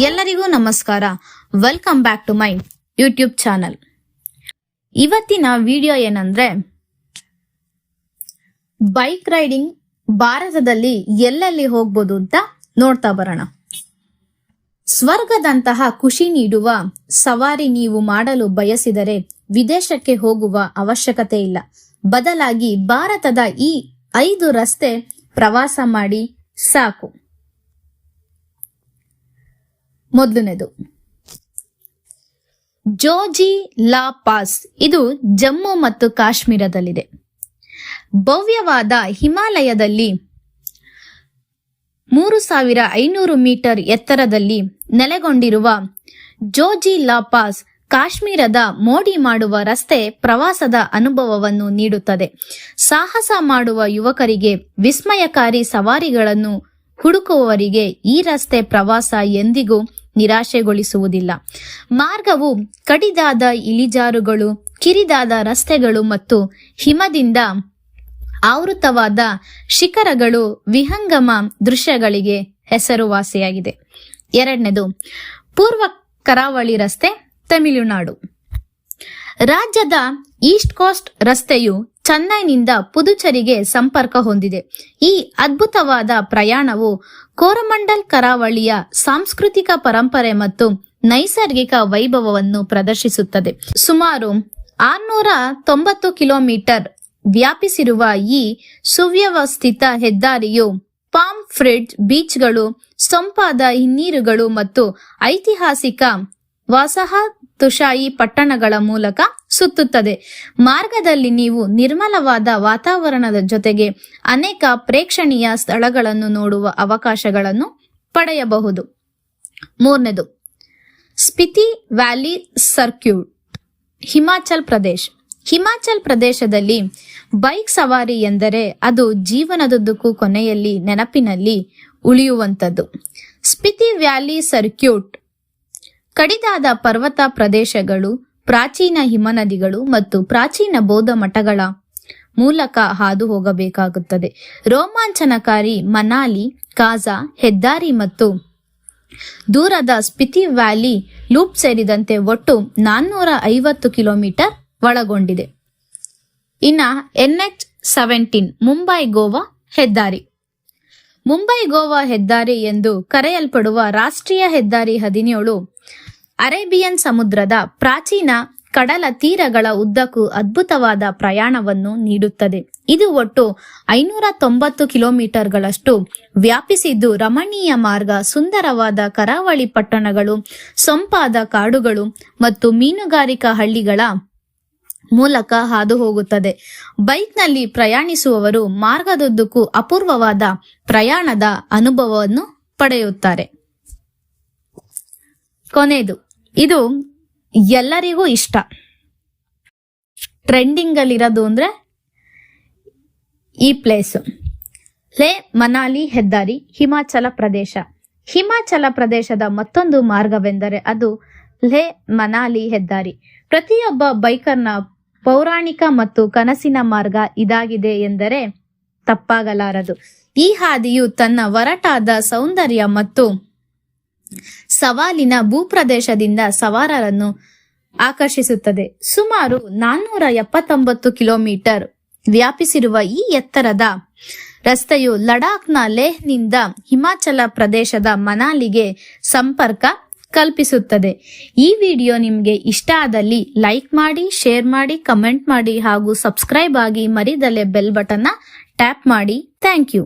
ಎಲ್ಲರಿಗೂ ನಮಸ್ಕಾರ. Welcome back to my YouTube channel. ಇವತ್ತಿನ ವಿಡಿಯೋ ಏನಂದ್ರೆ, ಬೈಕ್ ರೈಡಿಂಗ್ ಭಾರತದಲ್ಲಿ ಎಲ್ಲೆಲ್ಲಿ ಹೋಗ್ಬೋದು ಅಂತ ನೋಡ್ತಾ ಬರೋಣ. ಸ್ವರ್ಗದಂತಹ ಖುಷಿ ನೀಡುವ ಸವಾರಿ ನೀವು ಮಾಡಲು ಬಯಸಿದರೆ ವಿದೇಶಕ್ಕೆ ಹೋಗುವ ಅವಶ್ಯಕತೆ ಇಲ್ಲ. ಬದಲಾಗಿ ಭಾರತದ ಈ 5 ರಸ್ತೆ ಪ್ರವಾಸ ಮಾಡಿ ಸಾಕು. ಮೊದಲನೇದು ಜೋಜಿಲಾ ಪಾಸ್. ಇದು ಜಮ್ಮು ಮತ್ತು ಕಾಶ್ಮೀರದಲ್ಲಿದೆ. ಭವ್ಯವಾದ ಹಿಮಾಲಯದಲ್ಲಿ 3500 ಮೀಟರ್ ಎತ್ತರದಲ್ಲಿ ನೆಲೆಗೊಂಡಿರುವ ಜೋಜಿಲಾ ಪಾಸ್ ಕಾಶ್ಮೀರದ ಮೋಡಿ ಮಾಡುವ ರಸ್ತೆ ಪ್ರವಾಸದ ಅನುಭವವನ್ನು ನೀಡುತ್ತದೆ. ಸಾಹಸ ಮಾಡುವ ಯುವಕರಿಗೆ, ವಿಸ್ಮಯಕಾರಿ ಸವಾರಿಗಳನ್ನು ಹುಡುಕುವವರಿಗೆ ಈ ರಸ್ತೆ ಪ್ರವಾಸ ಎಂದಿಗೂ ನಿರಾಶೆಗೊಳಿಸುವುದಿಲ್ಲ. ಮಾರ್ಗವು ಕಡಿದಾದ ಇಳಿಜಾರುಗಳು, ಕಿರಿದಾದ ರಸ್ತೆಗಳು ಮತ್ತು ಹಿಮದಿಂದ ಆವೃತವಾದ ಶಿಖರಗಳು ವಿಹಂಗಮ ದೃಶ್ಯಗಳಿಗೆ ಹೆಸರುವಾಸಿಯಾಗಿದೆ. ಎರಡನೇದು ಪೂರ್ವ ಕರಾವಳಿ ರಸ್ತೆ, ತಮಿಳುನಾಡು. ರಾಜ್ಯದ ಈಸ್ಟ್ ಕೋಸ್ಟ್ ರಸ್ತೆಯು ಚೆನ್ನೈನಿಂದ ಪುದುಚೇರಿಗೆ ಸಂಪರ್ಕ ಹೊಂದಿದೆ. ಈ ಅದ್ಭುತವಾದ ಪ್ರಯಾಣವು ಕೋರಮಂಡಲ್ ಕರಾವಳಿಯ ಸಾಂಸ್ಕೃತಿಕ ಪರಂಪರೆ ಮತ್ತು ನೈಸರ್ಗಿಕ ವೈಭವವನ್ನು ಪ್ರದರ್ಶಿಸುತ್ತದೆ. ಸುಮಾರು 690 ಕಿಲೋಮೀಟರ್ ವ್ಯಾಪಿಸಿರುವ ಈ ಸುವ್ಯವಸ್ಥಿತ ಹೆದ್ದಾರಿಯು ಪಾಮ್ ಫ್ರಿಡ್ಜ್ ಬೀಚ್ಗಳು, ಸೊಂಪಾದ ಹಿನ್ನೀರುಗಳು ಮತ್ತು ಐತಿಹಾಸಿಕ ವಸಾಹತುಶಾಹಿ ಪಟ್ಟಣಗಳ ಮೂಲಕ ಸುತ್ತುತ್ತದೆ. ಮಾರ್ಗದಲ್ಲಿ ನೀವು ನಿರ್ಮಲವಾದ ವಾತಾವರಣದ ಜೊತೆಗೆ ಅನೇಕ ಪ್ರೇಕ್ಷಣೀಯ ಸ್ಥಳಗಳನ್ನು ನೋಡುವ ಅವಕಾಶಗಳನ್ನು ಪಡೆಯಬಹುದು. ಮೂರನೇದು ಸ್ಪಿತಿ ವ್ಯಾಲಿ ಸರ್ಕ್ಯೂಟ್, ಹಿಮಾಚಲ್ ಪ್ರದೇಶ್. ಹಿಮಾಚಲ್ ಪ್ರದೇಶದಲ್ಲಿ ಬೈಕ್ ಸವಾರಿ ಎಂದರೆ ಅದು ಜೀವನದುದ್ದಕ್ಕೂ ಕೊನೆಯಲ್ಲಿ ನೆನಪಿನಲ್ಲಿ ಉಳಿಯುವಂಥದ್ದು. ಸ್ಪಿತಿ ವ್ಯಾಲಿ ಸರ್ಕ್ಯೂಟ್ ಕಡಿದಾದ ಪರ್ವತ ಪ್ರದೇಶಗಳು, ಪ್ರಾಚೀನ ಹಿಮನದಿಗಳು ಮತ್ತು ಪ್ರಾಚೀನ ಬೌದ್ಧ ಮಠಗಳ ಮೂಲಕ ಹಾದು ಹೋಗಬೇಕಾಗುತ್ತದೆ. ರೋಮಾಂಚನಕಾರಿ ಮನಾಲಿ ಕಾಜಾ ಹೆದ್ದಾರಿ ಮತ್ತು ದೂರದ ಸ್ಪಿತಿ ವ್ಯಾಲಿ ಲೂಪ್ ಸೇರಿದಂತೆ ಒಟ್ಟು 450 ಕಿಲೋಮೀಟರ್ ಒಳಗೊಂಡಿದೆ. ಇನ್ನ NH17 ಮುಂಬೈ ಗೋವಾ ಹೆದ್ದಾರಿ. ಮುಂಬೈ ಗೋವಾ ಹೆದ್ದಾರಿ ಎಂದು ಕರೆಯಲ್ಪಡುವ ರಾಷ್ಟ್ರೀಯ ಹೆದ್ದಾರಿ 17 ಅರೇಬಿಯನ್ ಸಮುದ್ರದ ಪ್ರಾಚೀನ ಕಡಲ ತೀರಗಳ ಉದ್ದಕ್ಕೂ ಅದ್ಭುತವಾದ ಪ್ರಯಾಣವನ್ನು ನೀಡುತ್ತದೆ. ಇದು ಒಟ್ಟು 590 ಕಿಲೋಮೀಟರ್ಗಳಷ್ಟು ವ್ಯಾಪಿಸಿದ್ದು, ರಮಣೀಯ ಮಾರ್ಗ, ಸುಂದರವಾದ ಕರಾವಳಿ ಪಟ್ಟಣಗಳು, ಸೊಂಪಾದ ಕಾಡುಗಳು ಮತ್ತು ಮೀನುಗಾರಿಕಾ ಹಳ್ಳಿಗಳ ಮೂಲಕ ಹಾದು ಹೋಗುತ್ತದೆ. ಬೈಕ್ನಲ್ಲಿ ಪ್ರಯಾಣಿಸುವವರು ಮಾರ್ಗದುದ್ದಕ್ಕೂ ಅಪೂರ್ವವಾದ ಪ್ರಯಾಣದ ಅನುಭವವನ್ನು ಪಡೆಯುತ್ತಾರೆ. ಕೊನೆಯದು, ಇದು ಎಲ್ಲರಿಗೂ ಇಷ್ಟ, ಟ್ರೆಂಡಿಂಗ್ ಅಲ್ಲಿರೋದು ಅಂದ್ರೆ ಈ ಪ್ಲೇಸ್, ಲೇ ಮನಾಲಿ ಹೆದ್ದಾರಿ, ಹಿಮಾಚಲ ಪ್ರದೇಶ. ಹಿಮಾಚಲ ಪ್ರದೇಶದ ಮತ್ತೊಂದು ಮಾರ್ಗವೆಂದರೆ ಅದು ಲೇ ಮನಾಲಿ ಹೆದ್ದಾರಿ. ಪ್ರತಿಯೊಬ್ಬ ಬೈಕರ್ನ ಪೌರಾಣಿಕ ಮತ್ತು ಕನಸಿನ ಮಾರ್ಗ ಇದಾಗಿದೆ ಎಂದರೆ ತಪ್ಪಾಗಲಾರದು. ಈ ಹಾದಿಯು ತನ್ನ ಒರಟಾದ ಸೌಂದರ್ಯ ಮತ್ತು ಸವಾಲಿನ ಭೂಪ್ರದೇಶದಿಂದ ಸವಾರರನ್ನು ಆಕರ್ಷಿಸುತ್ತದೆ. ಸುಮಾರು 479 ಕಿಲೋಮೀಟರ್ ವ್ಯಾಪಿಸಿರುವ ಈ ಎತ್ತರದ ರಸ್ತೆಯು ಲಡಾಖ್ನ ಲೇಹ್ನಿಂದ ಹಿಮಾಚಲ ಪ್ರದೇಶದ ಮನಾಲಿಗೆ ಸಂಪರ್ಕ ಕಲ್ಪಿಸುತ್ತದೆ. ಈ ವಿಡಿಯೋ ನಿಮಗೆ ಇಷ್ಟ ಆದಲ್ಲಿ ಲೈಕ್ ಮಾಡಿ, ಶೇರ್ ಮಾಡಿ, ಕಮೆಂಟ್ ಮಾಡಿ ಹಾಗೂ ಸಬ್ಸ್ಕ್ರೈಬ್ ಆಗಿ ಮರಿದಲೆ ಬೆಲ್ ಬಟನ್ ಟ್ಯಾಪ್ ಮಾಡಿ. Thank you.